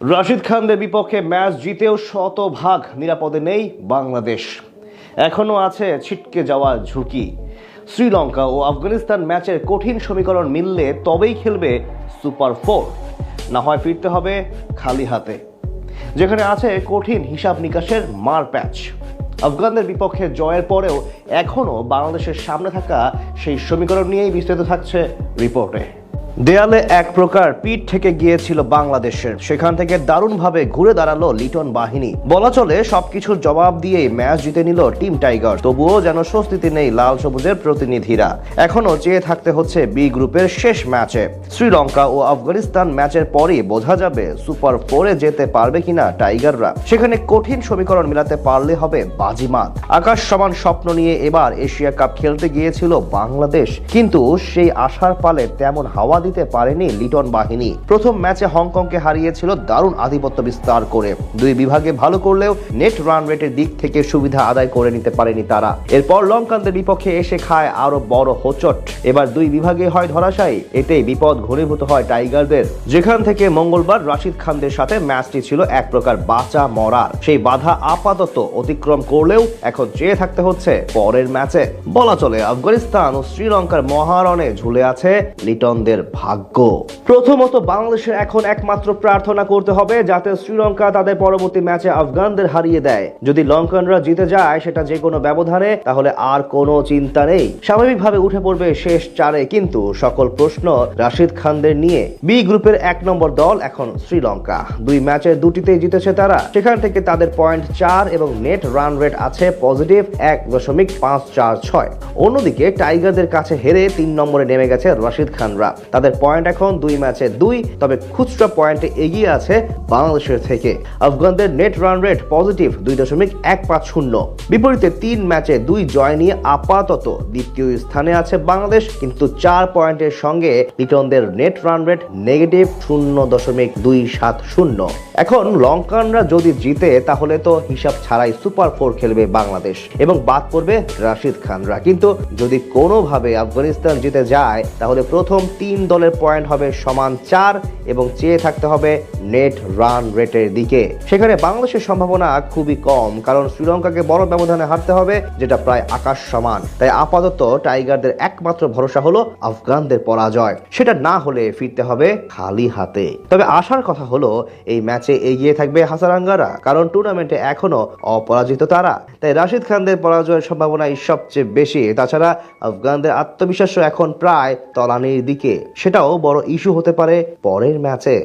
রাশিদ খানদের বিপক্ষে ম্যাচ জিতেও শতভাগ নিরাপদে নেই বাংলাদেশ। এখনো আছে ছিটকে যাওয়ার ঝুঁকি। শ্রীলঙ্কা ও আফগানিস্তান ম্যাচের কঠিন সমীকরণ মিললে তবেই খেলবে সুপার ফোর, না হয় ফিরতে হবে খালি হাতে, যেখানে আছে কঠিন হিসাব নিকাশের মারপ্যাচ। আফগানদের বিপক্ষে জয়ের পরেও এখনও বাংলাদেশের সামনে থাকা সেই সমীকরণ নিয়েই বিস্তারিত থাকছে রিপোর্টে। দেয়ালে এক প্রকার পিঠ থেকে গিয়েছিল বাংলাদেশের, সেখান থেকে দারুণভাবে ঘুরে দাঁড়ালো লিটন বাহিনী। বলা চলে সবকিছুর জবাব দিয়েই ম্যাচ জিতে নিল টিম টাইগার। তবুও যেন স্বস্তিতে নেই লাল সবুজের প্রতিনিধিরা। এখনো চেয়ে থাকতে হচ্ছে বি গ্রুপের শেষ ম্যাচে। শ্রীলঙ্কা ও আফগানিস্তান ম্যাচের পরই বোঝা যাবে সুপার ফোরে যেতে পারবে কিনা টাইগাররা। সেখানে কঠিন সমীকরণ মিলাতে পারলে হবে বাজিমাত। আকাশ সমান স্বপ্ন নিয়ে এবার এশিয়া কাপ খেলতে গিয়েছিল বাংলাদেশ, কিন্তু সেই আশার পালে তেমন হাওয়া দিতে পারেনি লিটন বাহিনী। প্রথম ম্যাচে হংকংকে হারিয়েছিল দারুণ আধিপত্য বিস্তার করে। দুই বিভাগে ভালো করলেও নেট রান রেটের দিক থেকে সুবিধা আদায় করে নিতে পারেনি তারা। এরপর লঙ্কানদের বিপক্ষে এসে খায় আরো বড় হোঁচট। এবার দুই বিভাগে হয় ধরাশায়ী। এতেই বিপদ ঘনীভূত হয় টাইগারদের, যেখান থেকে মঙ্গলবার রাশিদ খানদের সাথে ম্যাচটি ছিল এক প্রকার বাঁচা মরার। সেই বাধা আপাতত অতিক্রম করলেও এখন চেয়ে থাকতে হচ্ছে পরের ম্যাচে। বলা চলে আফগানিস্তান ও শ্রীলঙ্কার মহারণে ঝুলে আছে লিটনদের ভাগ্য। প্রথমত বাংলাদেশের এখন একমাত্র প্রার্থনা করতে হবে যাতে শ্রীলঙ্কা তাদের পরবর্তী ম্যাচে আফগানদের হারিয়ে দেয়। যদি লঙ্কানরা জিতে যায় সেটা যে কোনো ব্যবধানে, তাহলে আর কোনো চিন্তা নেই, স্বাভাবিকভাবে উঠে পড়বে শেষ চারে। কিন্তু সকল প্রশ্ন রাশিদ খানদের নিয়ে। বি গ্রুপের এক নম্বর দল এখন শ্রীলঙ্কা। দুই ম্যাচের দুটিতেই জিতেছে তারা। সেখান থেকে তাদের পয়েন্ট 4 এবং নেট রান রেট আছে পজিটিভ 1.546। অন্যদিকে টাইগারদের কাছে হেরে 3 নম্বরে নেমে গেছে রাশিদ খানরা। তাদের পয়েন্ট এখন 2 ম্যাচে 2, তবে খুচরা পয়েন্টে এগিয়ে আছে বাংলাদেশের থেকে। আফগানদের নেট রান রেট পজিটিভ 2.150। বিপরীতে 3 ম্যাচে 2 জয় নিয়ে আপাতত দ্বিতীয় স্থানে আছে বাংলাদেশ, কিন্তু 4 পয়েন্টের সঙ্গে লিটনদের নেট রান রেট নেগেটিভ 0.270। এখন লঙ্কানরা যদি জিতে তাহলে তো হিসাব ছাড়াই সুপার ফোর খেলবে বাংলাদেশ এবং বাদ পড়বে রাশিদ খানরা। কিন্তু যদি কোনোভাবে আফগানিস্তান জিতে যায় তাহলে প্রথম 3 দলের পয়েন্ট হবে সমান 4 এবং চেয়ে থাকতে হবে নেট রান রেটের দিকে। সেখানে বাংলাদেশের সম্ভাবনা খুবই কম, কারণ শ্রীলঙ্কাকে বড় ব্যবধানে হারতে হবে, যেটা প্রায় আকাশ সমান। তাই আপাতত টাইগারদের একমাত্র ভরসা হলো আফগানদের পরাজয়। সেটা না হলে ফিরতে হবে খালি হাতে। তবে আশার কথা হলো এই ম্যাচে এগিয়ে থাকবে হাসারাঙ্গারা, কারণ টুর্নামেন্টে এখনো অপরাজিত তারা। তাই রাশিদ খানদের পরাজয়ের সম্ভাবনাই সবচেয়ে বেশি। তাছাড়া আফগানদের আত্মবিশ্বাসও এখন প্রায় তলানির দিকে। সেটাও বড় ইস্যু হতে পারে পরের ম্যাচে।